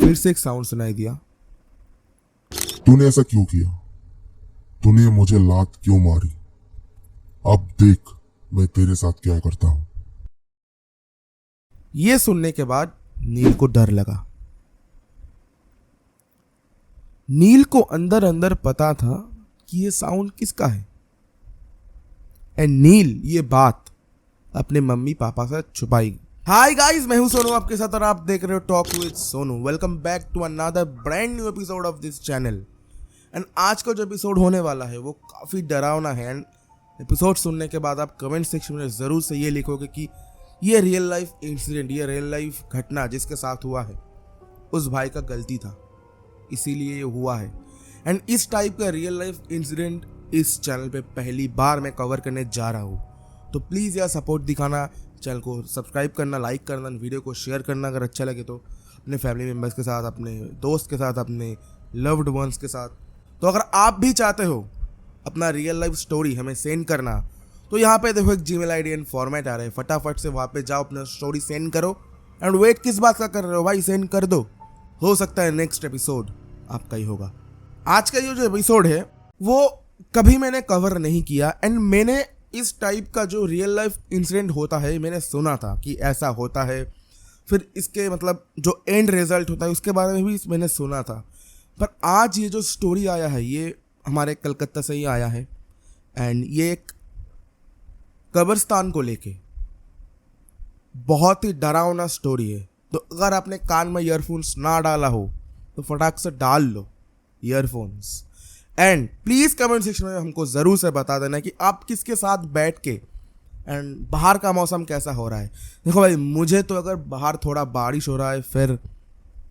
फिर से एक साउंड सुनाई दिया। तूने ऐसा क्यों किया? तूने मुझे लात क्यों मारी? अब देख मैं तेरे साथ क्या करता हूं। यह सुनने के बाद नील को डर लगा। नील को अंदर अंदर पता था कि यह साउंड किसका है। एंड नील ये बात अपने मम्मी पापा से छुपाई। हाय गाइस, मैं हूं सोनू आपके साथ और आप देख रहे हो talk with Sonu. Welcome back to another brand new episode of this channel. And आज का जो एपिसोड होने वाला है वो काफ़ी डरावना है। एंड एपिसोड सुनने के बाद आप कमेंट सेक्शन में ज़रूर से ये लिखोगे कि ये रियल लाइफ इंसिडेंट, ये रियल लाइफ घटना जिसके साथ हुआ है उस भाई का गलती था, इसीलिए ये हुआ है। एंड इस टाइप का रियल लाइफ इंसिडेंट इस चैनल पे पहली बार मैं कवर करने जा रहा हूँ। तो प्लीज़ यार सपोर्ट दिखाना, चैनल को सब्सक्राइब करना, लाइक करना, वीडियो को शेयर करना अगर अच्छा लगे तो अपने फैमिली मेम्बर्स के साथ, अपने दोस्त के साथ, अपने लव्ड वंस के साथ। तो अगर आप भी चाहते हो अपना रियल लाइफ स्टोरी हमें सेंड करना तो यहाँ पे देखो एक जीमेल आईडी एंड फॉर्मेट आ रहा है, फटाफट से वहाँ पे जाओ, अपना स्टोरी सेंड करो। एंड वेट किस बात का कर रहे हो भाई, सेंड कर दो। हो सकता है नेक्स्ट एपिसोड आपका ही होगा। आज का ये जो एपिसोड है वो कभी मैंने कवर नहीं किया। एंड मैंने इस टाइप का जो रियल लाइफ इंसिडेंट होता है मैंने सुना था कि ऐसा होता है, फिर इसके मतलब जो एंड रिजल्ट होता है उसके बारे में भी मैंने सुना था। पर आज ये जो स्टोरी आया है ये हमारे कलकत्ता से ही आया है। एंड ये एक कब्रिस्तान को लेके बहुत ही डरावना स्टोरी है। तो अगर आपने कान में ईयरफोन्स ना डाला हो तो फटाक से डाल लो earphones. And please comment section में हमको ज़रूर से बता देना कि आप किसके साथ बैठ के एंड बाहर का मौसम कैसा हो रहा है। देखो भाई, मुझे तो अगर बाहर थोड़ा बारिश हो रहा है फिर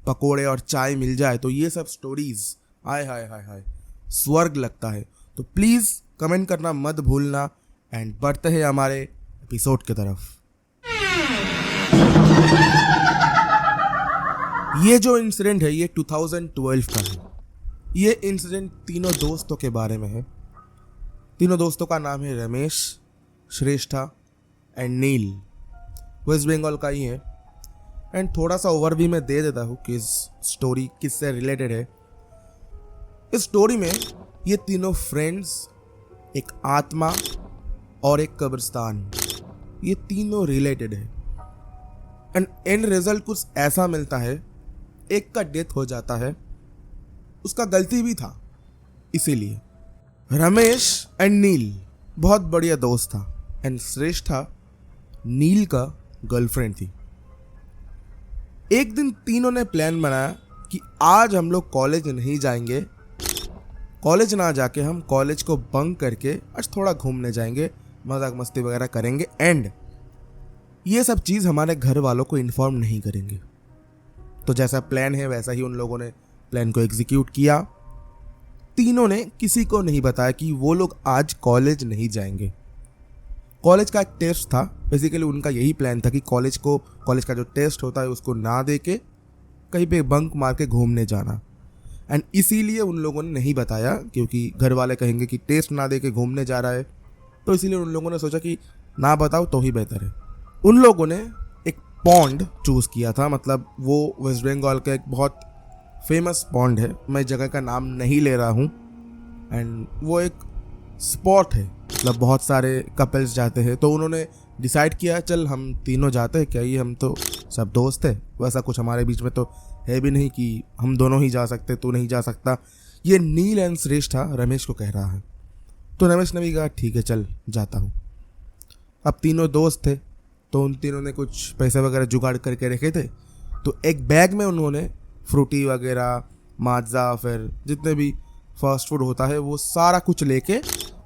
पकोड़े और चाय मिल जाए तो ये सब स्टोरीज हाय हाय हाय हाय स्वर्ग लगता है। तो प्लीज़ कमेंट करना मत भूलना। एंड बढ़ते हैं हमारे एपिसोड की तरफ। ये जो इंसिडेंट है ये 2012 का है। ये इंसिडेंट तीनों दोस्तों के बारे में है। तीनों दोस्तों का नाम है रमेश, श्रेष्ठा एंड नील। वेस्ट बंगाल का ही है। एंड थोड़ा सा ओवरव्यू मैं दे देता हूँ कि इस स्टोरी किससे रिलेटेड है। इस स्टोरी में ये तीनों फ्रेंड्स, एक आत्मा और एक कब्रिस्तान, ये तीनों रिलेटेड है। एंड एंड रिजल्ट कुछ ऐसा मिलता है, एक का डेथ हो जाता है, उसका गलती भी था। इसीलिए रमेश एंड नील बहुत बढ़िया दोस्त था। एंड श्रेष्ठा नील का गर्लफ्रेंड थी। एक दिन तीनों ने प्लान बनाया कि आज हम लोग कॉलेज नहीं जाएंगे, कॉलेज ना जाके हम कॉलेज को बंक करके आज थोड़ा घूमने जाएंगे, मजाक मस्ती वगैरह करेंगे। एंड ये सब चीज़ हमारे घर वालों को इन्फॉर्म नहीं करेंगे। तो जैसा प्लान है वैसा ही उन लोगों ने प्लान को एग्जीक्यूट किया। तीनों ने किसी को नहीं बताया कि वो लोग आज कॉलेज नहीं जाएंगे। कॉलेज का एक टेस्ट था, बेसिकली उनका यही प्लान था कि कॉलेज का जो टेस्ट होता है उसको ना दे के कहीं पे बंक मार के घूमने जाना। एंड इसीलिए उन लोगों ने नहीं बताया, क्योंकि घर वाले कहेंगे कि टेस्ट ना दे के घूमने जा रहा है। तो इसीलिए उन लोगों ने सोचा कि ना बताओ तो ही बेहतर है। उन लोगों ने एक पॉन्ड चूज़ किया था, मतलब वो वेस्ट बंगाल का एक बहुत फेमस पॉन्ड है, मैं जगह का नाम नहीं ले रहा हूँ। एंड वो एक स्पॉट है, मतलब बहुत सारे कपल्स जाते हैं। तो उन्होंने डिसाइड किया चल हम तीनों जाते हैं, क्या ये हम तो सब दोस्त है, वैसा कुछ हमारे बीच में तो है भी नहीं कि हम दोनों ही जा सकते, तू नहीं जा सकता। ये नील एंड श्रेष्ठा रमेश को कह रहा है। तो रमेश ने भी कहा ठीक है चल जाता हूँ। अब तीनों दोस्त थे तो उन तीनों ने कुछ पैसे वगैरह जुगाड़ करके रखे थे। तो एक बैग में उन्होंने फ्रूटी वगैरह, माज़ा, फिर जितने भी फास्ट फूड होता है वो सारा कुछ लेके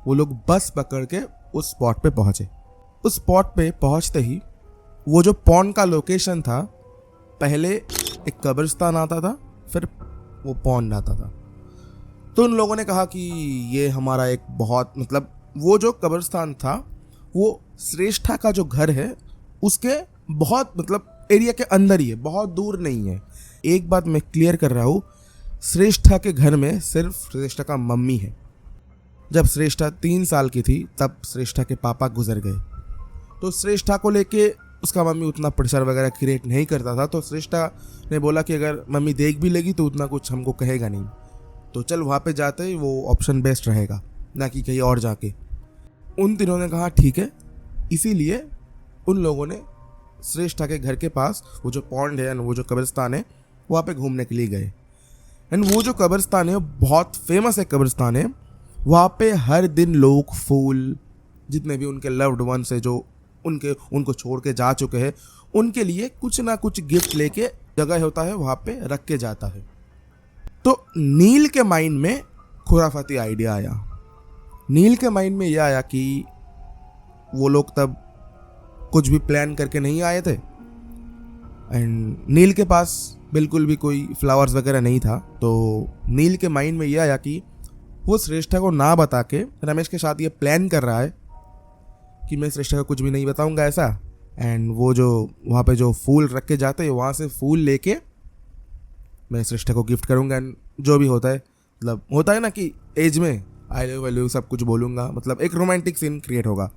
वो लोग बस पकड़ के उस स्पॉट पे पहुँचे। उस स्पॉट पे पहुँचते ही वो जो पॉन्ड का लोकेशन था, पहले एक कब्रिस्तान आता था फिर वो पॉन्ड आता था। तो उन लोगों ने कहा कि ये हमारा एक बहुत मतलब वो जो कब्रिस्तान था वो श्रेष्ठा का जो घर है उसके बहुत मतलब एरिया के अंदर ही है, बहुत दूर नहीं है। एक बात मैं क्लियर कर रहा हूँ, श्रेष्ठा के घर में सिर्फ श्रेष्ठा का मम्मी है। जब श्रेष्ठा 3 साल की थी तब श्रेष्ठा के पापा गुजर गए। तो श्रेष्ठा को लेके उसका मम्मी उतना प्रेशर वगैरह क्रिएट नहीं करता था, तो श्रेष्ठा ने बोला कि अगर मम्मी देख भी लेगी तो उतना कुछ हमको कहेगा नहीं, तो चल वहाँ पे जाते ही वो ऑप्शन बेस्ट रहेगा ना कि कहीं और जाके। उन तीनों ने कहा ठीक है। इसीलिए उन लोगों ने श्रेष्ठा के घर के पास वो जो पॉन्ड है, वो जो कब्रिस्तान है, वहाँ पे घूमने के लिए गए। एंड वो जो कब्रिस्तान है बहुत फेमस है कब्रिस्तान है। वहाँ पे हर दिन लोग फूल, जितने भी उनके लव्ड वंस है जो उनको छोड़ के जा चुके हैं, उनके लिए कुछ ना कुछ गिफ्ट लेके जगह होता है वहाँ पे रख के जाता है। तो नील के माइंड में खुराफाती आइडिया आया। नील के माइंड में यह आया कि वो लोग तब कुछ भी प्लान करके नहीं आए थे एंड नील के पास बिल्कुल भी कोई फ्लावर्स वगैरह नहीं था। तो नील के माइंड में यह आया कि वो श्रेष्ठा को ना बता के रमेश के साथ ये प्लान कर रहा है कि मैं श्रेष्ठा को कुछ भी नहीं बताऊंगा ऐसा, एंड वो जो वहाँ पे जो फूल रख के जाते हैं वहाँ से फूल लेके मैं श्रेष्ठा को गिफ्ट करूंगा। एंड जो भी होता है, मतलब होता है ना कि एज में आई लव यू सब कुछ बोलूँगा, मतलब एक रोमांटिक सीन क्रिएट होगा।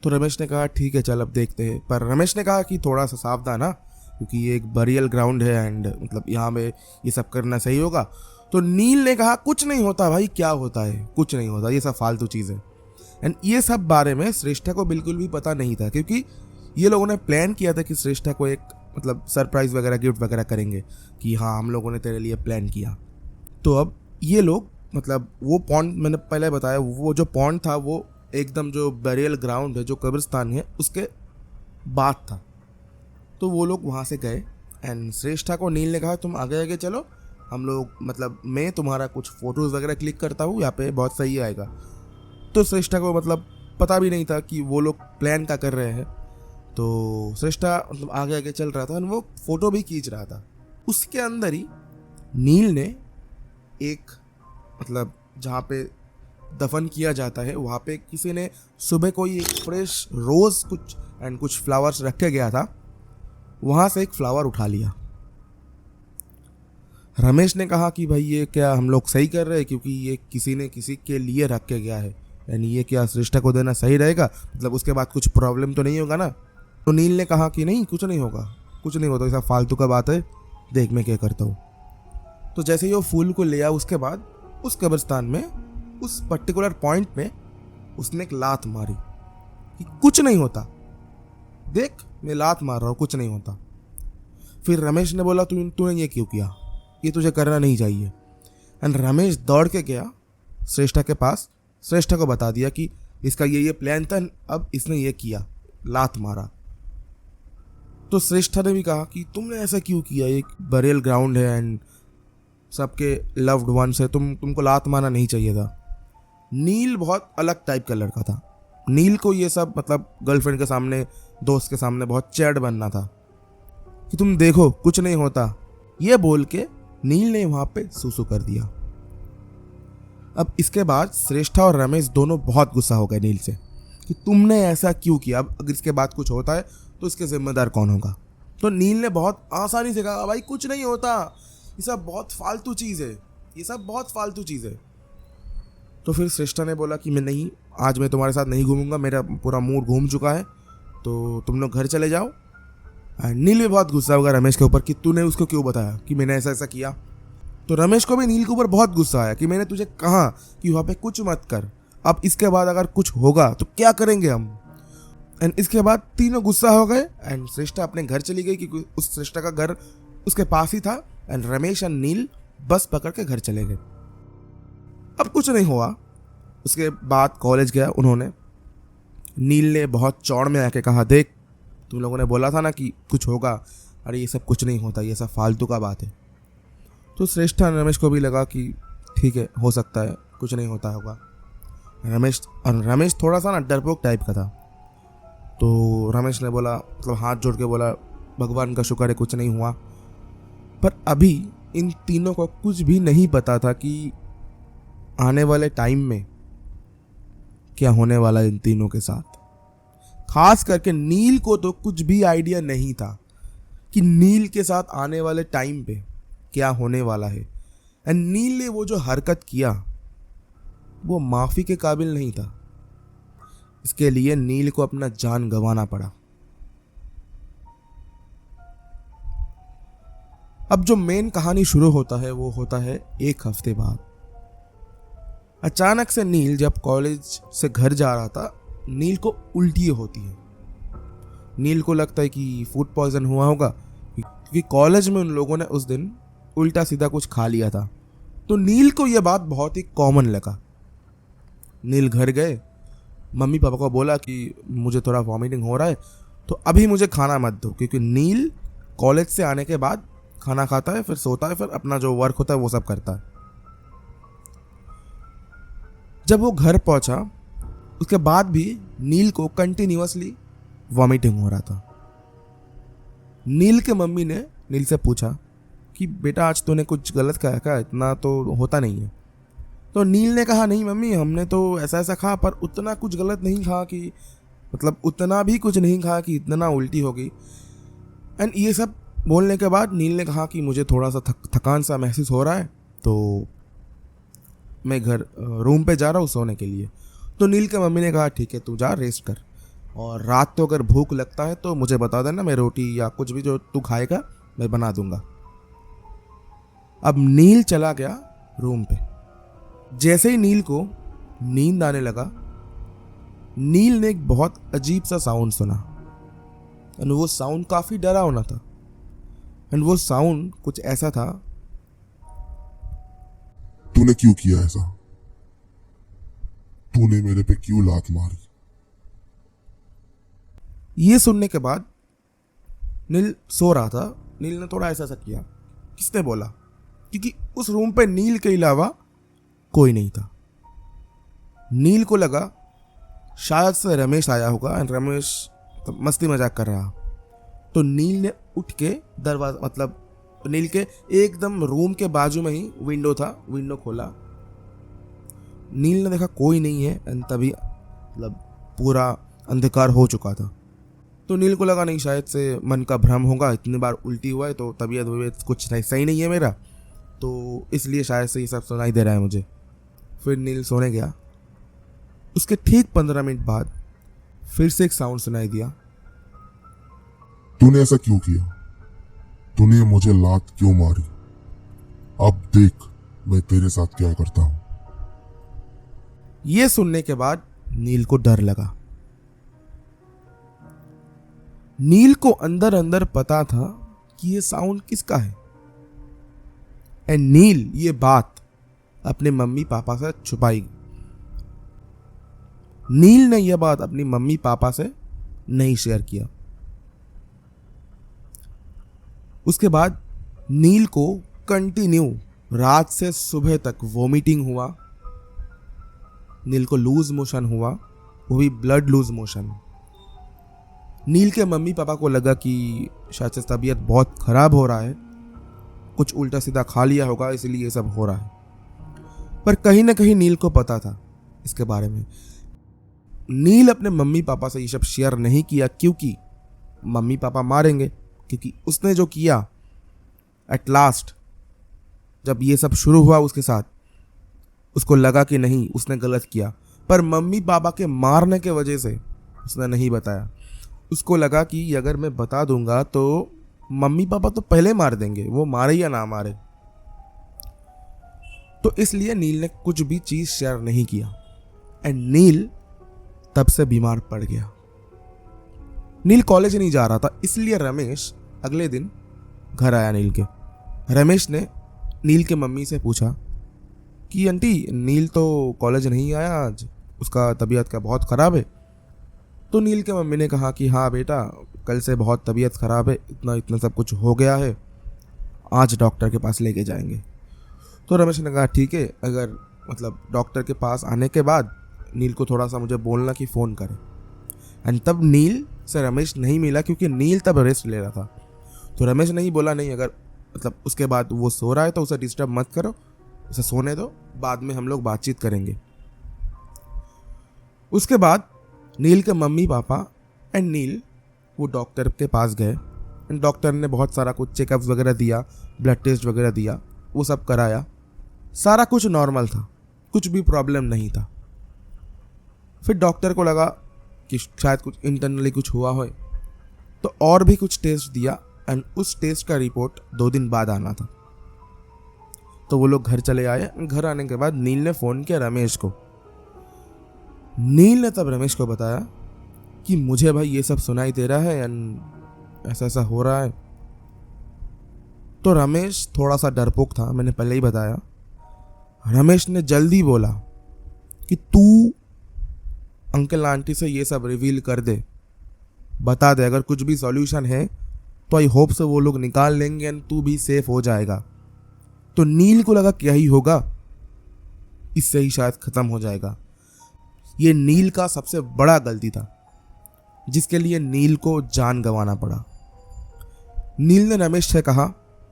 तो रमेश ने कहा ठीक है चल अब देखते हैं, पर रमेश ने कहा कि थोड़ा सा सावधान ना, क्योंकि ये एक बरियल ग्राउंड है एंड मतलब यहाँ पे ये सब करना सही होगा। तो नील ने कहा कुछ नहीं होता भाई, क्या होता है, कुछ नहीं होता, ये सब फालतू चीज़ है। एंड ये सब बारे में श्रेष्ठा को बिल्कुल भी पता नहीं था, क्योंकि ये लोगों ने प्लान किया था कि श्रेष्ठा को एक मतलब सरप्राइज वगैरह गिफ्ट वगैरह करेंगे कि हाँ हम लोगों ने तेरे लिए प्लान किया। तो अब ये लोग मतलब वो पॉन्ड मैंने पहले बताया, वो जो पॉन्ड था वो एकदम जो बैरियल ग्राउंड है, जो कब्रिस्तान है, उसके बाद था। तो वो लोग वहाँ से गए एंड श्रेष्ठा को नील ने कहा तुम आगे आगे चलो, हम लोग मतलब मैं तुम्हारा कुछ फ़ोटोज़ वगैरह क्लिक करता हूँ, यहाँ पे बहुत सही आएगा। तो श्रेष्ठा को मतलब पता भी नहीं था कि वो लोग प्लान क्या कर रहे हैं। तो श्रेष्ठा मतलब आगे आगे चल रहा था और वो फ़ोटो भी खींच रहा था। उसके अंदर ही नील ने एक मतलब जहाँ पे दफन किया जाता है वहाँ पे किसी ने सुबह कोई एक फ्रेश रोज़ कुछ फ्लावर्स रख के गया था, वहाँ से एक फ्लावर उठा लिया। रमेश ने कहा कि भाई ये क्या हम लोग सही कर रहे हैं, क्योंकि ये किसी ने किसी के लिए रख के गया है, यानी ये क्या श्रेष्ठा को देना सही रहेगा, मतलब उसके बाद कुछ प्रॉब्लम तो नहीं होगा ना। तो नील ने कहा कि नहीं कुछ नहीं होगा, कुछ नहीं होता, ऐसा फालतू का बात है, देख मैं क्या करता हूँ। तो जैसे ही वो फूल को लिया उसके बाद उस कब्रिस्तान में उस पर्टिकुलर पॉइंट में उसने एक लात मारी कि कुछ नहीं होता, देख मैं लात मार रहा हूँ, कुछ नहीं होता। फिर रमेश ने बोला तूने ये क्यों किया, ये तुझे करना नहीं चाहिए। एंड रमेश दौड़ के गया श्रेष्ठा के पास, श्रेष्ठा को बता दिया कि इसका ये प्लान था, अब इसने ये किया, लात मारा। तो श्रेष्ठा ने भी कहा कि तुमने ऐसा क्यों किया, एक बरियल ग्राउंड है एंड सबके लव्ड वंस है, तुमको लात मारना नहीं चाहिए था। नील बहुत अलग टाइप का लड़का था। नील को ये सब मतलब गर्लफ्रेंड के सामने, दोस्त के सामने बहुत चैड बनना था कि तुम देखो कुछ नहीं होता, ये बोल के नील ने वहां पे सुसु कर दिया। अब इसके बाद श्रेष्ठा और रमेश दोनों बहुत गुस्सा हो गए नील से कि तुमने ऐसा क्यों किया, अब अगर इसके बाद कुछ होता है तो इसके जिम्मेदार कौन होगा। तो नील ने बहुत आसानी से कहा भाई कुछ नहीं होता, ये सब बहुत फालतू चीज़ है, ये सब बहुत फालतू चीज़ है। तो फिर श्रेष्ठा ने बोला कि मैं नहीं, आज मैं तुम्हारे साथ नहीं घूमूंगा, मेरा पूरा मूड घूम चुका है, तो तुम लोग घर चले जाओ। नील भी बहुत गुस्सा होगा रमेश के ऊपर कि तूने उसको क्यों बताया कि मैंने ऐसा ऐसा किया। तो रमेश को भी नील के ऊपर बहुत गुस्सा आया कि मैंने तुझे कहा कि वहाँ पे कुछ मत कर, अब इसके बाद अगर कुछ होगा तो क्या करेंगे हम। एंड इसके बाद तीनों गुस्सा हो गए एंड श्रेष्ठा अपने घर चली गई, क्योंकि उस श्रेष्ठा का घर उसके पास ही था। एंड रमेश एंड नील बस पकड़ के घर चले गए। अब कुछ नहीं हुआ, उसके बाद कॉलेज गया उन्होंने। नील ने बहुत चौड़ में आके कहा देख तुम लोगों ने बोला था ना कि कुछ होगा, अरे ये सब कुछ नहीं होता, ये सब फालतू का बात है। तो श्रेष्ठा रमेश को भी लगा कि ठीक है हो सकता है कुछ नहीं होता होगा। रमेश थोड़ा सा ना डरपोक टाइप का था। तो रमेश ने बोला मतलब हाथ जोड़ के बोला भगवान का शुक्र है कुछ नहीं हुआ। पर अभी इन तीनों को कुछ भी नहीं पता था कि आने वाले टाइम में क्या होने वाला है इन तीनों के साथ। खास करके नील को तो कुछ भी आइडिया नहीं था कि नील के साथ आने वाले टाइम पे क्या होने वाला है। एंड नील ने वो जो हरकत किया वो माफ़ी के काबिल नहीं था। इसके लिए नील को अपना जान गंवाना पड़ा। अब जो मेन कहानी शुरू होता है वो होता है एक हफ्ते बाद। अचानक से नील जब कॉलेज से घर जा रहा था, नील को उल्टी होती है। नील को लगता है कि फूड पॉइजन हुआ होगा, क्योंकि कॉलेज में उन लोगों ने उस दिन उल्टा सीधा कुछ खा लिया था। तो नील को यह बात बहुत ही कॉमन लगा। नील घर गए, मम्मी पापा को बोला कि मुझे थोड़ा वॉमिटिंग हो रहा है, तो अभी मुझे खाना मत दो, क्योंकि नील कॉलेज से आने के बाद खाना खाता है, फिर सोता है, फिर अपना जो वर्क होता है वो सब करता है। जब वो घर पहुंचा उसके बाद भी नील को कंटिन्यूअसली वॉमिटिंग हो रहा था। नील के मम्मी ने नील से पूछा कि बेटा आज तूने कुछ गलत खाया क्या, इतना तो होता नहीं है। तो नील ने कहा नहीं मम्मी, हमने तो ऐसा ऐसा खा, पर उतना कुछ गलत नहीं खा कि मतलब उतना भी कुछ नहीं खा कि इतना उल्टी हो गई। एंड ये सब बोलने के बाद नील ने कहा कि मुझे थोड़ा सा थकान सा महसूस हो रहा है, तो मैं घर रूम पे जा रहा हूँ सोने के लिए। तो नील के मम्मी ने कहा ठीक है तू जा रेस्ट कर, और रात तो अगर भूख लगता है तो मुझे बता देना, मैं रोटी या कुछ भी जो तू खाएगा मैं बना दूंगा। अब नील चला गया रूम पे। जैसे ही नील को नींद आने लगा, नील ने एक बहुत अजीब सा साउंड सुना, एंड वो साउंड काफी डरावना था। एंड वो साउंड कुछ ऐसा था, तूने क्यों किया ऐसा? तूने मेरे पे क्यों लात मारी? ये सुनने के बाद नील सो रहा था। नील ने थोड़ा ऐसा किया, किसने बोला, क्योंकि उस रूम पे नील के अलावा कोई नहीं था। नील को लगा शायद से रमेश आया होगा, एंड रमेश तो मस्ती मजाक कर रहा। तो नील ने उठ के दरवाजा, मतलब नील के एकदम रूम के बाजू में ही विंडो था, विंडो खोला। नील ने देखा कोई नहीं है, एंड तभी मतलब पूरा अंधकार हो चुका था। तो नील को लगा नहीं शायद से मन का भ्रम होगा, इतनी बार उल्टी हुआ है तो तबीयत कुछ सही नहीं है मेरा, तो इसलिए शायद से ये सब सुनाई दे रहा है मुझे। फिर नील सोने गया। उसके ठीक 15 मिनट बाद फिर से एक साउंड सुनाई दिया। तूने ऐसा क्यों किया? तूने मुझे लात क्यों मारी? अब देख मैं तेरे साथ क्या करता हूं। यह सुनने के बाद नील को डर लगा। नील को अंदर अंदर पता था कि यह साउंड किसका है, एंड नील ये बात अपने मम्मी पापा से छुपाई। नील ने यह बात अपनी मम्मी पापा से नहीं शेयर किया। उसके बाद नील को कंटिन्यू रात से सुबह तक वॉमिटिंग हुआ। नील को लूज मोशन हुआ, वो भी ब्लड लूज मोशन। नील के मम्मी पापा को लगा कि शायद से तबीयत बहुत खराब हो रहा है, कुछ उल्टा सीधा खा लिया होगा इसलिए ये सब हो रहा है। पर कहीं ना कहीं नील को पता था इसके बारे में। नील अपने मम्मी पापा से ये सब शेयर नहीं किया, क्योंकि मम्मी पापा मारेंगे, क्योंकि उसने जो किया एट लास्ट जब ये सब शुरू हुआ उसके साथ, उसको लगा कि नहीं उसने गलत किया, पर मम्मी पापा के मारने के वजह से उसने नहीं बताया। उसको लगा कि अगर मैं बता दूंगा तो मम्मी पापा तो पहले मार देंगे, वो मारे या ना मारे। तो इसलिए नील ने कुछ भी चीज शेयर नहीं किया, एंड नील तब से बीमार पड़ गया। नील कॉलेज नहीं जा रहा था, इसलिए रमेश अगले दिन घर आया नील के। रमेश ने नील के मम्मी से पूछा कि आंटी नील तो कॉलेज नहीं आया आज, उसका तबीयत क्या बहुत ख़राब है? तो नील के मम्मी ने कहा कि हाँ बेटा, कल से बहुत तबीयत ख़राब है, इतना सब कुछ हो गया है, आज डॉक्टर के पास लेके जाएंगे। तो रमेश ने कहा ठीक है, अगर मतलब डॉक्टर के पास आने के बाद नील को थोड़ा सा मुझे बोलना कि फ़ोन करे। एंड तब नील से रमेश नहीं मिला, क्योंकि नील तब रेस्ट ले रहा था। तो रमेश नहीं बोला नहीं, अगर मतलब उसके बाद वो सो रहा है तो उसे डिस्टर्ब मत करो, उसे सोने दो, बाद में हम लोग बातचीत करेंगे। उसके बाद नील के मम्मी पापा एंड नील वो डॉक्टर के पास गए, एंड डॉक्टर ने बहुत सारा कुछ चेकअप्स वगैरह दिया, ब्लड टेस्ट वगैरह दिया, वो सब कराया। सारा कुछ नॉर्मल था, कुछ भी प्रॉब्लम नहीं था। फिर डॉक्टर को लगा कि शायद कुछ इंटरनली कुछ हुआ हो, तो और भी कुछ टेस्ट दिया, एंड उस टेस्ट का रिपोर्ट 2 दिन बाद आना था। तो वो लोग घर चले आए। घर आने के बाद नील ने फ़ोन किया रमेश को। नील ने तब रमेश को बताया कि मुझे भाई ये सब सुनाई दे रहा है एंड ऐसा ऐसा हो रहा है। तो रमेश थोड़ा सा डरपोक था, मैंने पहले ही बताया। रमेश ने जल्दी बोला कि तू अंकल आंटी से ये सब रिवील कर दे, बता दे, अगर कुछ भी सॉल्यूशन है तो आई होप से वो लोग निकाल लेंगे एंड तू भी सेफ हो जाएगा। तो नील को लगा क्या ही होगा, इससे ही शायद खत्म हो जाएगा। ये नील का सबसे बड़ा गलती था जिसके लिए नील को जान गंवाना पड़ा। नील ने रमेश से कहा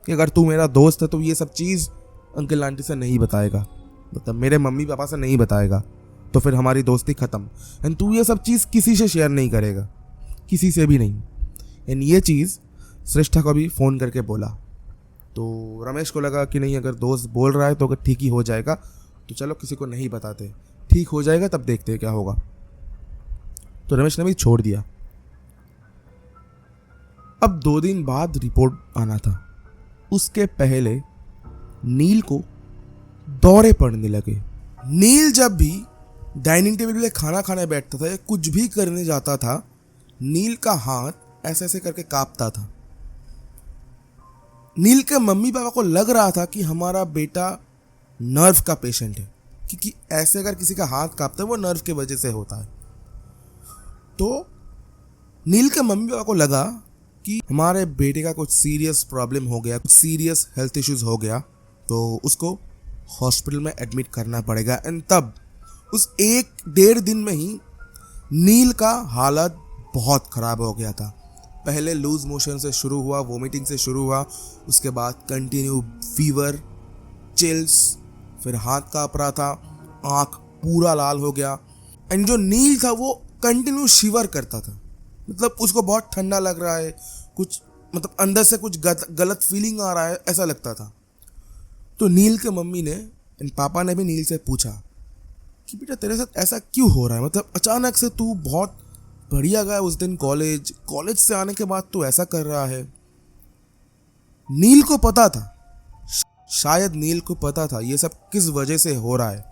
कि अगर तू मेरा दोस्त है तो ये सब चीज़ अंकल आंटी से नहीं बताएगा, मतलब मेरे मम्मी पापा से नहीं बताएगा, तो फिर हमारी दोस्ती ख़त्म। एंड तू ये सब चीज़ किसी से शेयर नहीं करेगा, किसी से भी नहीं। एंड ये चीज़ श्रेष्ठा को भी फ़ोन करके बोला। तो रमेश को लगा कि नहीं, अगर दोस्त बोल रहा है तो अगर ठीक ही हो जाएगा, तो चलो किसी को नहीं बताते, ठीक हो जाएगा तब देखते हैं क्या होगा। तो रमेश ने भी छोड़ दिया। अब 2 दिन बाद रिपोर्ट आना था। उसके पहले नील को दौरे पड़ने लगे। नील जब भी डाइनिंग टेबल पे खाना खाने बैठता था या कुछ भी करने जाता था, नील का हाथ ऐसे ऐसे करके कांपता था। नील के मम्मी पापा को लग रहा था कि हमारा बेटा नर्व का पेशेंट है, क्योंकि ऐसे अगर किसी का हाथ कांपता है वो नर्व की वजह से होता है। तो नील के मम्मी पापा को लगा कि हमारे बेटे का कुछ सीरियस प्रॉब्लम हो गया, कुछ सीरियस हेल्थ इश्यूज हो गया, तो उसको हॉस्पिटल में एडमिट करना पड़ेगा। एंड तब उस 1-1.5 दिन में ही नील का हालत बहुत ख़राब हो गया था। पहले लूज मोशन से शुरू हुआ, वोमिटिंग से शुरू हुआ, उसके बाद कंटिन्यू फीवर, चिल्स, फिर हाथ काँप रहा था, आँख पूरा लाल हो गया। एंड जो नील था वो कंटिन्यू शिवर करता था, मतलब उसको बहुत ठंडा लग रहा है, कुछ मतलब अंदर से कुछ गलत फीलिंग आ रहा है, ऐसा लगता था। तो नील के मम्मी ने एंड पापा ने भी नील से पूछा कि बेटा तेरे साथ ऐसा क्यों हो रहा है, मतलब अचानक से तू बहुत बढ़िया गया उस दिन कॉलेज से आने के बाद तू ऐसा कर रहा है। नील को पता था, शायद नील को पता था ये सब किस वजह से हो रहा है।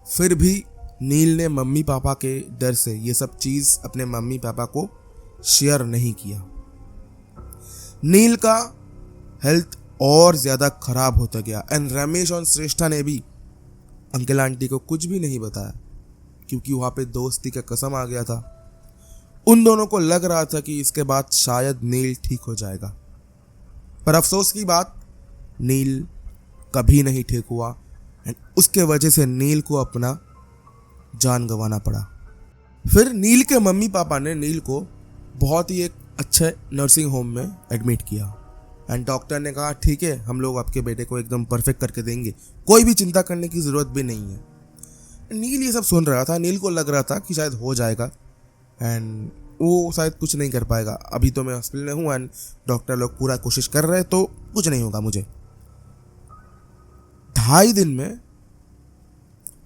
फिर भी नील ने मम्मी पापा के डर से ये सब चीज़ अपने मम्मी पापा को शेयर नहीं किया। नील का हेल्थ और ज़्यादा खराब होता गया एंड रमेश और श्रेष्ठा ने भी अंकल आंटी को कुछ भी नहीं बताया, क्योंकि वहाँ पे दोस्ती का कसम आ गया था। उन दोनों को लग रहा था कि इसके बाद शायद नील ठीक हो जाएगा, पर अफसोस की बात, नील कभी नहीं ठीक हुआ एंड उसके वजह से नील को अपना जान गंवाना पड़ा। फिर नील के मम्मी पापा ने नील को बहुत ही एक अच्छे नर्सिंग होम में एडमिट किया एंड डॉक्टर ने कहा ठीक है, हम लोग आपके बेटे को एकदम परफेक्ट करके देंगे, कोई भी चिंता करने की ज़रूरत भी नहीं है। नील ये सब सुन रहा था। नील को लग रहा था कि शायद हो जाएगा एंड वो शायद कुछ नहीं कर पाएगा। अभी तो मैं हॉस्पिटल में हूँ एंड डॉक्टर लोग पूरा कोशिश कर रहे हैं, तो कुछ नहीं होगा मुझे। 2.5 दिन में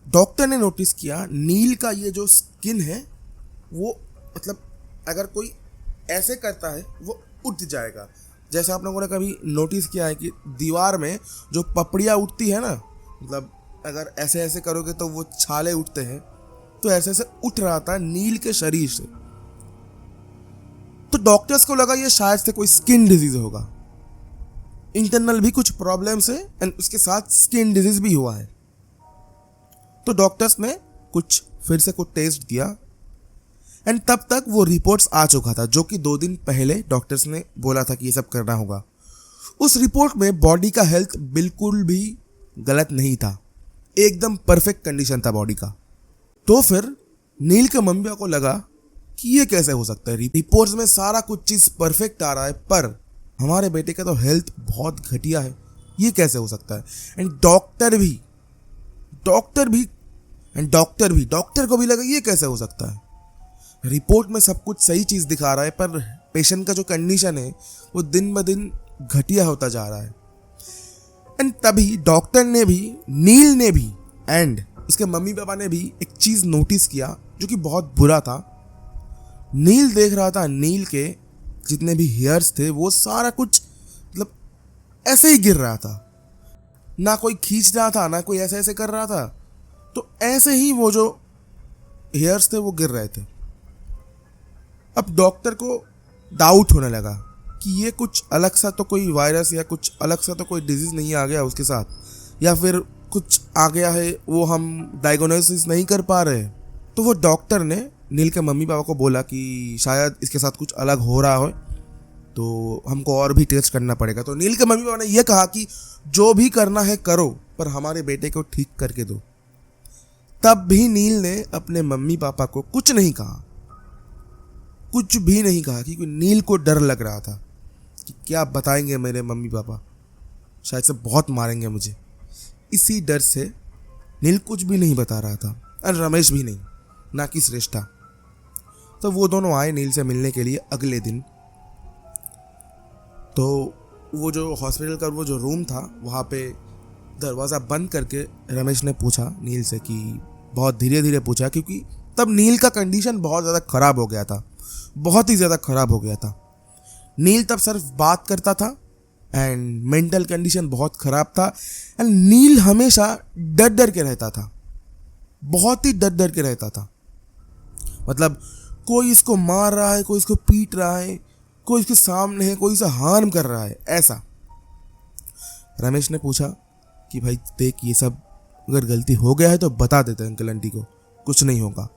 डॉक्टर ने नोटिस किया नील का ये जो स्किन है वो, मतलब अगर कोई ऐसे करता है वो उठ जाएगा। जैसे आप लोगों ने कभी नोटिस किया है कि दीवार में जो पपड़ियाँ उठती है ना, मतलब अगर ऐसे ऐसे करोगे तो वो छाले उठते हैं, तो ऐसे ऐसे उठ रहा था नील के शरीर से। तो डॉक्टर्स को लगा ये शायद से कोई स्किन डिजीज होगा, इंटरनल भी कुछ प्रॉब्लम्स है एंड उसके साथ स्किन डिजीज भी हुआ है। तो डॉक्टर्स ने फिर से कुछ टेस्ट दिया एंड तब तक वो रिपोर्ट्स आ चुका था, जो कि 2 दिन पहले डॉक्टर्स ने बोला था कि ये सब करना होगा। उस रिपोर्ट में बॉडी का हेल्थ बिल्कुल भी गलत नहीं था, एकदम परफेक्ट कंडीशन था बॉडी का। तो फिर नील के मम्मी को लगा कि ये कैसे हो सकता है, रिपोर्ट्स में सारा कुछ चीज़ परफेक्ट आ रहा है पर हमारे बेटे का तो हेल्थ बहुत घटिया है, ये कैसे हो सकता है। एंड डॉक्टर को भी लगा ये कैसे हो सकता है, रिपोर्ट में सब कुछ सही चीज़ दिखा रहा है पर पेशेंट का जो कंडीशन है वो दिन ब दिन घटिया होता जा रहा है। एंड तभी डॉक्टर ने भी, नील ने भी एंड उसके मम्मी पापा ने भी एक चीज़ नोटिस किया जो कि बहुत बुरा था। नील देख रहा था नील के जितने भी हेयर्स थे वो सारा कुछ मतलब ऐसे ही गिर रहा था, ना कोई खींच रहा था ना कोई ऐसे ऐसे कर रहा था, तो ऐसे ही वो जो हेयर्स थे वो गिर रहे थे। अब डॉक्टर को डाउट होने लगा कि ये कुछ अलग सा तो कोई वायरस या कुछ अलग सा तो कोई डिजीज नहीं आ गया उसके साथ, या फिर कुछ आ गया है वो हम डायग्नोसिस नहीं कर पा रहे। तो वो डॉक्टर ने नील के मम्मी पापा को बोला कि शायद इसके साथ कुछ अलग हो रहा हो, तो हमको और भी टेस्ट करना पड़ेगा। तो नील के मम्मी पापा ने यह कहा कि जो भी करना है करो, पर हमारे बेटे को ठीक करके दो। तब भी नील ने अपने मम्मी पापा को कुछ नहीं कहा, कुछ भी नहीं कहा, क्योंकि नील को डर लग रहा था कि क्या बताएंगे मेरे मम्मी पापा, शायद से बहुत मारेंगे मुझे। इसी डर से नील कुछ भी नहीं बता रहा था, और रमेश भी नहीं, ना कि श्रेष्ठा। तो वो दोनों आए नील से मिलने के लिए अगले दिन। तो वो जो हॉस्पिटल का वो जो रूम था वहाँ पे दरवाज़ा बंद करके रमेश ने पूछा नील से, कि बहुत धीरे धीरे पूछा, क्योंकि तब नील का कंडीशन बहुत ज़्यादा ख़राब हो गया था, बहुत ही ज़्यादा ख़राब हो गया था। नील तब सिर्फ बात करता था एंड मेंटल कंडीशन बहुत ख़राब था। एंड नील हमेशा डर डर के रहता था, बहुत ही डर डर के रहता था। मतलब कोई इसको मार रहा है, कोई इसको पीट रहा है, कोई इसके सामने है, कोई इसे हार्म कर रहा है, ऐसा। रमेश ने पूछा कि भाई देख, ये सब अगर गलती हो गया है तो बता देते अंकल आंटी को, कुछ नहीं होगा।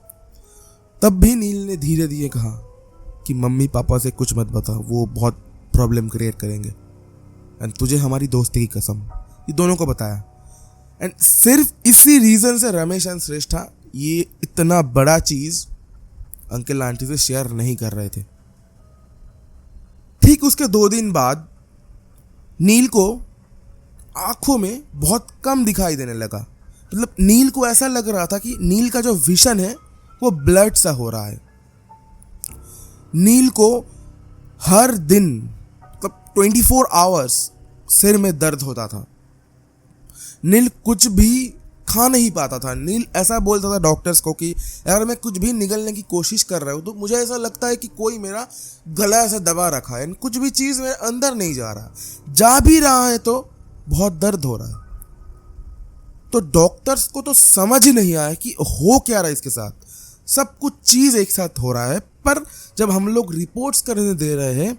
तब भी नील ने धीरे धीरे कहा कि मम्मी पापा से कुछ मत बता, वो बहुत प्रॉब्लम क्रिएट करेंगे, एंड तुझे हमारी दोस्ती की कसम। ये दोनों को बताया। एंड सिर्फ इसी रीजन से रमेश एंड श्रेष्ठा ये इतना बड़ा चीज अंकल आंटी से शेयर नहीं कर रहे थे। ठीक उसके 2 दिन बाद नील को आंखों में बहुत कम दिखाई देने लगा। मतलब नील को ऐसा लग रहा था कि नील का जो विजन है वो ब्लड सा हो रहा है। नील को हर दिन मतलब 24 आवर्स सिर में दर्द होता था। नील कुछ भी खा नहीं पाता था। नील ऐसा बोलता था डॉक्टर्स को कि अगर मैं कुछ भी निगलने की कोशिश कर रहा हूँ तो मुझे ऐसा लगता है कि कोई मेरा गला ऐसा दबा रखा है, कुछ भी चीज़ मेरे अंदर नहीं जा रहा, जा भी रहा है तो बहुत दर्द हो रहा है। तो डॉक्टर्स को तो समझ ही नहीं आया कि हो क्या रहा है इसके साथ। सब कुछ चीज़ एक साथ हो रहा है, पर जब हम लोग रिपोर्ट्स करने दे रहे हैं,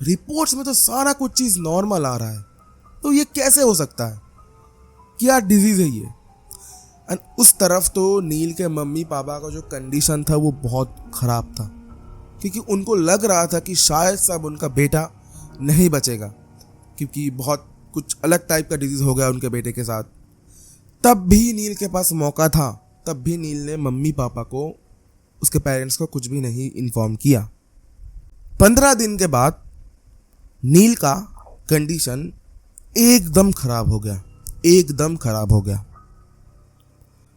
रिपोर्ट्स में तो सारा कुछ चीज़ नॉर्मल आ रहा है, तो ये कैसे हो सकता है? क्या डिजीज़ है ये? एंड उस तरफ तो नील के मम्मी पापा का जो कंडीशन था वो बहुत ख़राब था, क्योंकि उनको लग रहा था कि शायद सब उनका बेटा नहीं बचेगा, क्योंकि बहुत कुछ अलग टाइप का डिजीज़ हो गया उनके बेटे के साथ। तब भी नील के पास मौका था, तब भी नील ने मम्मी पापा को, उसके पेरेंट्स को कुछ भी नहीं इन्फॉर्म किया। 15 दिन के बाद नील का कंडीशन एकदम खराब हो गया, एकदम खराब हो गया।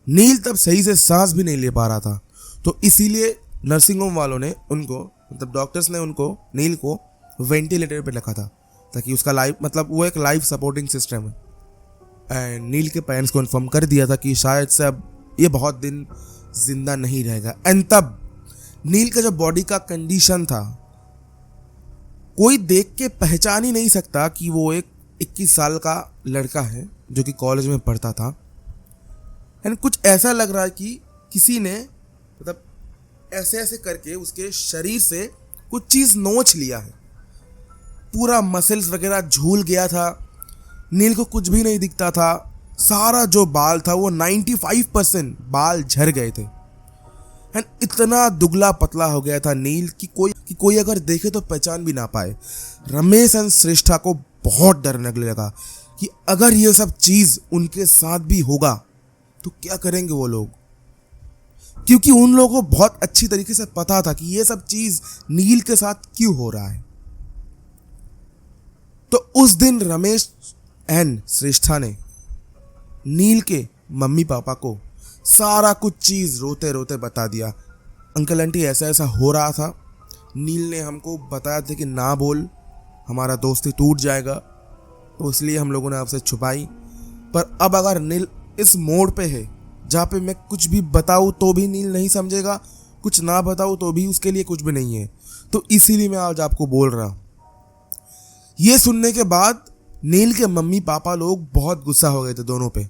नील तब सही से सांस भी नहीं ले पा रहा था, तो इसीलिए नर्सिंग होम वालों ने उनको, मतलब डॉक्टर्स ने उनको, नील को वेंटिलेटर पे रखा था, ताकि उसका लाइफ, मतलब वो एक लाइफ सपोर्टिंग सिस्टम है। एंड नील के पेरेंट्स को इन्फॉर्म कर दिया था कि शायद से अब ये बहुत दिन जिंदा नहीं रहेगा। एंड तब नील का जो बॉडी का कंडीशन था, कोई देख के पहचान ही नहीं सकता कि वो एक 21 साल का लड़का है जो कि कॉलेज में पढ़ता था। एंड कुछ ऐसा लग रहा है कि किसी ने मतलब ऐसे ऐसे करके उसके शरीर से कुछ चीज़ नोच लिया है, पूरा मसल्स वगैरह झूल गया था। नील को कुछ भी नहीं दिखता था, सारा जो बाल था वो 95% बाल झड़ गए थे। एंड इतना दुबला पतला हो गया था नील कि कोई अगर देखे तो पहचान भी ना पाए। रमेश एंड श्रेष्ठा को बहुत डर लगने लगा कि अगर ये सब चीज़ उनके साथ भी होगा तो क्या करेंगे वो लोग, क्योंकि उन लोगों को बहुत अच्छी तरीके से पता था कि ये सब चीज़ नील के साथ क्यों हो रहा है। तो उस दिन रमेश एंड श्रेष्ठा ने नील के मम्मी पापा को सारा कुछ चीज़ रोते रोते बता दिया। अंकल आंटी ऐसा ऐसा हो रहा था, नील ने हमको बताया था कि ना बोल, हमारा दोस्ती टूट जाएगा, तो इसलिए हम लोगों ने आपसे छुपाई। पर अब अगर नील इस मोड़ पे है जहाँ पे मैं कुछ भी बताऊँ तो भी नील नहीं समझेगा, कुछ ना बताऊँ तो भी उसके लिए कुछ भी नहीं है। तो इसीलिए मैं आज आपको बोल रहा हूं। ये सुनने के बाद नील के मम्मी पापा लोग बहुत गुस्सा हो गए थे दोनों पे,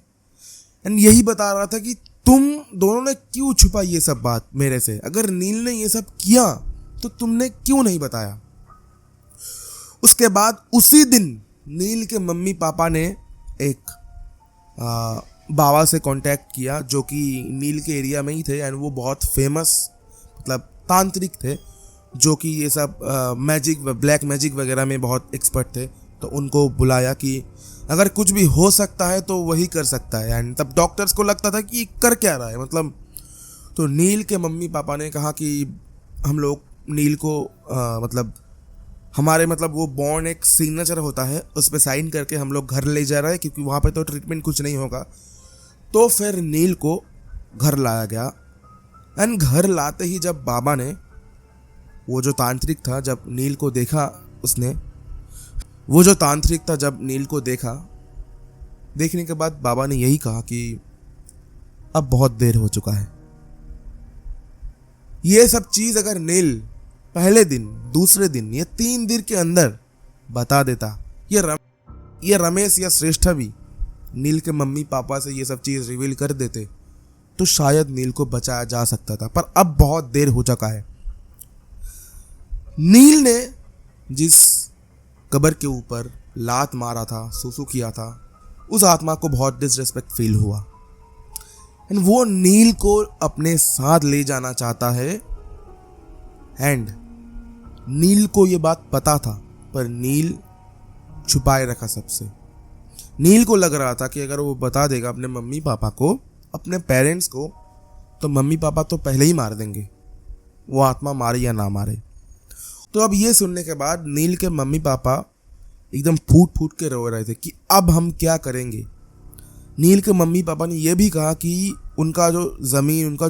एंड यही बता रहा था कि तुम दोनों ने क्यों छुपा ये सब बात मेरे से। अगर नील ने ये सब किया तो तुमने क्यों नहीं बताया। उसके बाद उसी दिन नील के मम्मी पापा ने एक बाबा से कांटेक्ट किया जो कि नील के एरिया में ही थे, एंड वो बहुत फेमस मतलब तांत्रिक थे जो कि ये सब मैजिक ब्लैक मैजिक वगैरह में बहुत एक्सपर्ट थे। तो उनको बुलाया कि अगर कुछ भी हो सकता है तो वही कर सकता है, एंड तब डॉक्टर्स को लगता था कि ये कर क्या रहा है मतलब। तो नील के मम्मी पापा ने कहा कि हम लोग नील को मतलब हमारे मतलब वो बॉन्ड एक सिग्नेचर होता है उस पर साइन करके हम लोग घर ले जा रहे हैं, क्योंकि वहाँ पे तो ट्रीटमेंट कुछ नहीं होगा। तो फिर नील को घर लाया गया, एंड घर लाते ही जब बाबा ने वो जो तांत्रिक था जब नील को देखा, जब नील को देखा, देखने के बाद बाबा ने यही कहा कि अब बहुत देर हो चुका है। ये सब चीज अगर नील पहले दिन, दूसरे दिन या 3 दिन के अंदर बता देता, ये रमेश या श्रेष्ठा भी नील के मम्मी पापा से ये सब चीज रिवील कर देते तो शायद नील को बचाया जा सकता था, पर अब बहुत देर हो चुका है। नील ने जिस कब्र के ऊपर लात मारा था, सुसु किया था, उस आत्मा को बहुत डिसरेस्पेक्ट फील हुआ, एंड वो नील को अपने साथ ले जाना चाहता है। एंड नील को ये बात पता था, पर नील छुपाए रखा सबसे। नील को लग रहा था कि अगर वो बता देगा अपने मम्मी पापा को, अपने पेरेंट्स को, तो मम्मी पापा तो पहले ही मार देंगे, वो आत्मा मारे या ना मारे। तो अब ये सुनने के बाद नील के मम्मी पापा एकदम फूट फूट के रो रहे थे कि अब हम क्या करेंगे। नील के मम्मी पापा ने यह भी कहा कि उनका जो ज़मीन, उनका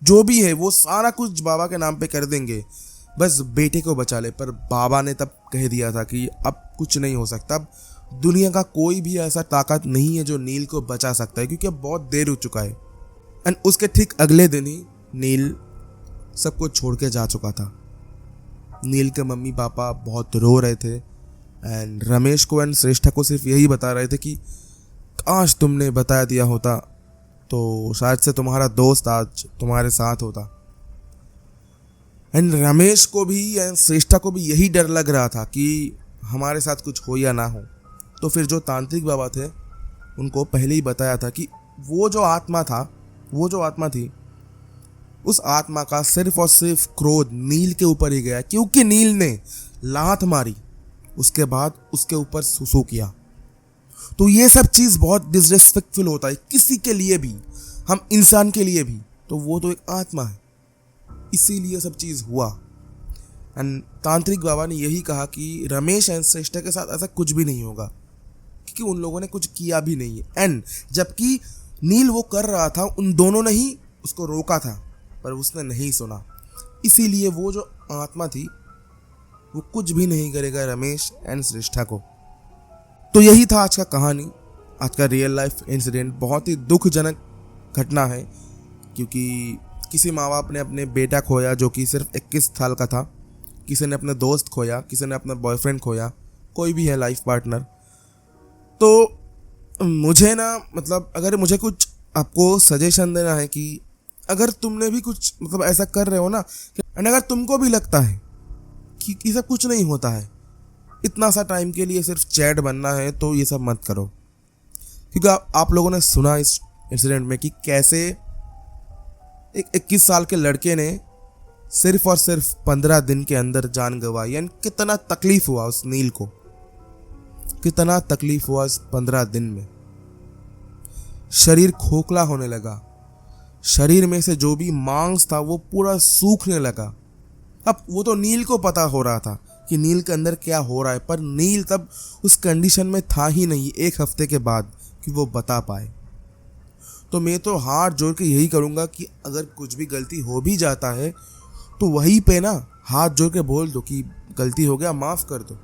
जो भी है वो सारा कुछ बाबा के नाम पे कर देंगे, बस बेटे को बचा ले। पर बाबा ने तब कह दिया था कि अब कुछ नहीं हो सकता, अब दुनिया का कोई भी ऐसा ताकत नहीं है जो नील को बचा सकता है, क्योंकि अब बहुत देर हो चुका है। एंड उसके ठीक अगले दिन ही नील सबको छोड़ के जा चुका था। नील के मम्मी पापा बहुत रो रहे थे, एंड रमेश को एंड श्रेष्ठा को सिर्फ यही बता रहे थे कि काश तुमने बता दिया होता तो शायद से तुम्हारा दोस्त आज तुम्हारे साथ होता। एंड रमेश को भी एंड श्रेष्ठा को भी यही डर लग रहा था कि हमारे साथ कुछ हो या ना हो। तो फिर जो तांत्रिक बाबा थे उनको पहले ही बताया था कि वो जो आत्मा थी, उस आत्मा का सिर्फ और सिर्फ क्रोध नील के ऊपर ही गया, क्योंकि नील ने लात मारी, उसके बाद उसके ऊपर सुसु किया। तो ये सब चीज़ बहुत डिसरेस्पेक्टफुल होता है किसी के लिए भी, हम इंसान के लिए भी। तो वो तो एक आत्मा है, इसीलिए सब चीज़ हुआ। एंड तांत्रिक बाबा ने यही कहा कि रमेश एंड श्रेष्ठा के साथ ऐसा कुछ भी नहीं होगा, क्योंकि उन लोगों ने कुछ किया भी नहीं है। एंड जबकि नील वो कर रहा था, उन दोनों ने ही उसको रोका था, पर उसने नहीं सुना। इसीलिए वो जो आत्मा थी वो कुछ भी नहीं करेगा रमेश एंड श्रेष्ठा को। तो यही था आज का कहानी, आज का रियल लाइफ इंसिडेंट। बहुत ही दुखजनक घटना है, क्योंकि किसी माँ बाप ने अपने बेटा खोया जो कि सिर्फ 21 साल का था, किसी ने अपने दोस्त खोया, किसी ने अपना बॉयफ्रेंड खोया, कोई भी है लाइफ पार्टनर। तो मुझे ना मतलब अगर मुझे कुछ आपको सजेशन देना है कि अगर तुमने भी कुछ मतलब ऐसा कर रहे हो ना, एंड अगर तुमको भी लगता है कि ये सब कुछ नहीं होता है, इतना सा टाइम के लिए सिर्फ चैट बनना है, तो ये सब मत करो। क्योंकि आप लोगों ने सुना इस इंसिडेंट में कि कैसे एक 21 साल के लड़के ने सिर्फ और सिर्फ 15 दिन के अंदर जान गंवाई। एंड कितना तकलीफ हुआ उस नील को, कितना तकलीफ हुआ इस 15 दिन में। शरीर खोखला होने लगा, शरीर में से जो भी मांस था वो पूरा सूखने लगा। अब वो तो नील को पता हो रहा था कि नील के अंदर क्या हो रहा है, पर नील तब उस कंडीशन में था ही नहीं 1 हफ्ते के बाद कि वो बता पाए। तो मैं तो हाथ जोड़ के यही करूँगा कि अगर कुछ भी गलती हो भी जाता है तो वहीं पे ना हाथ जोड़ के बोल दो कि गलती हो गया, माफ़ कर दो।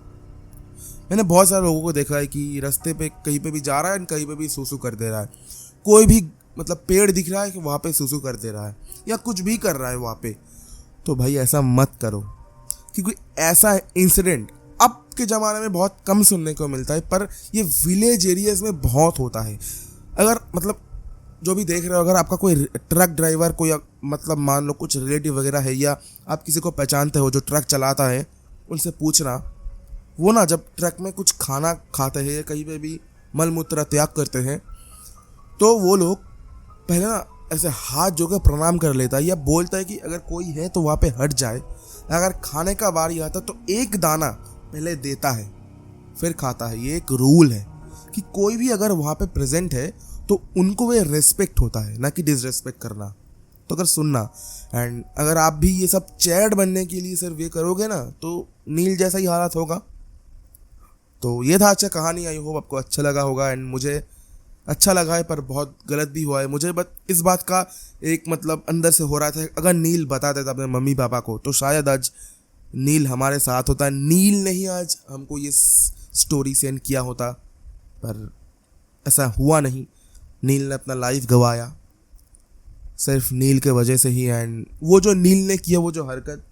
मैंने बहुत सारे लोगों को देखा है कि रास्ते पे कहीं पे भी जा रहा है, कहीं पे भी सुसु कर दे रहा है। कोई भी मतलब पेड़ दिख रहा है कि वहाँ पे सुसु कर दे रहा है, या कुछ भी कर रहा है वहाँ पे। तो भाई ऐसा मत करो, कि कोई ऐसा इंसिडेंट अब के ज़माने में बहुत कम सुनने को मिलता है, पर ये विलेज एरियाज में बहुत होता है। अगर मतलब जो भी देख रहे हो, अगर आपका कोई ट्रक ड्राइवर कोई मतलब मान लो कुछ रिलेटिव वगैरह है, या आप किसी को पहचानते हो जो ट्रक चलाता है, उनसे पूछना, वो ना जब ट्रक में कुछ खाना खाते हैं या कहीं पे भी मल मूत्र त्याग करते हैं, तो वो लोग पहले ना ऐसे हाथ जोड़कर प्रणाम कर लेता है, या बोलता है कि अगर कोई है तो वहाँ पे हट जाए। अगर खाने का बारी आता तो एक दाना पहले देता है फिर खाता है। ये एक रूल है कि कोई भी अगर वहाँ पे प्रेजेंट है तो उनको वे रेस्पेक्ट होता है, ना कि डिसरेस्पेक्ट करना। तो अगर सुनना, एंड अगर आप भी ये सब चैट बनने के लिए सिर्फ ये करोगे ना, तो नील जैसा ही हालत होगा। तो ये था अच्छा कहानी। आई होप आपको अच्छा लगा होगा, एंड मुझे अच्छा लगा है, पर बहुत गलत भी हुआ है मुझे। बट इस बात का एक मतलब अंदर से हो रहा था, अगर नील बता देता अपने मम्मी पापा को तो शायद आज नील हमारे साथ होता। नील ने ही आज हमको ये स्टोरी सेंड किया होता, पर ऐसा हुआ नहीं। नील ने अपना लाइफ गंवाया सिर्फ नील के वजह से ही। एंड वो जो नील ने किया, वो जो हरकत,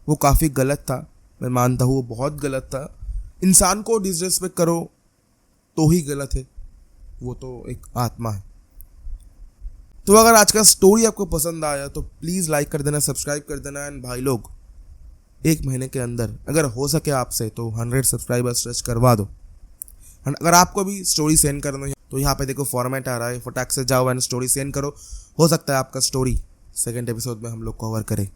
वो काफ़ी गलत था। मैं मानता हूँ वो बहुत गलत था। इंसान को डिसरेस्पेक्ट करो तो ही गलत है, वो तो एक आत्मा है। तो अगर आज का स्टोरी आपको पसंद आया तो प्लीज़ लाइक कर देना, सब्सक्राइब कर देना। एंड भाई लोग, 1 महीने के अंदर अगर हो सके आपसे तो 100 सब्सक्राइबर्स टच करवा दो। एंड अगर आपको भी स्टोरी सेंड करना है तो यहाँ पे देखो फॉर्मेट आ रहा है, फटाक से जाओ एंड स्टोरी सेंड करो। हो सकता है आपका स्टोरी सेकंड एपिसोड में हम लोग कवर करें।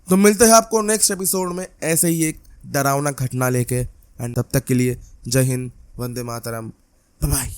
तो मिलते हैं आपको नेक्स्ट एपिसोड में ऐसे ही एक डरावना घटना लेके। एंड तब तक के लिए जय हिंद, वंदे मातरम, बाय।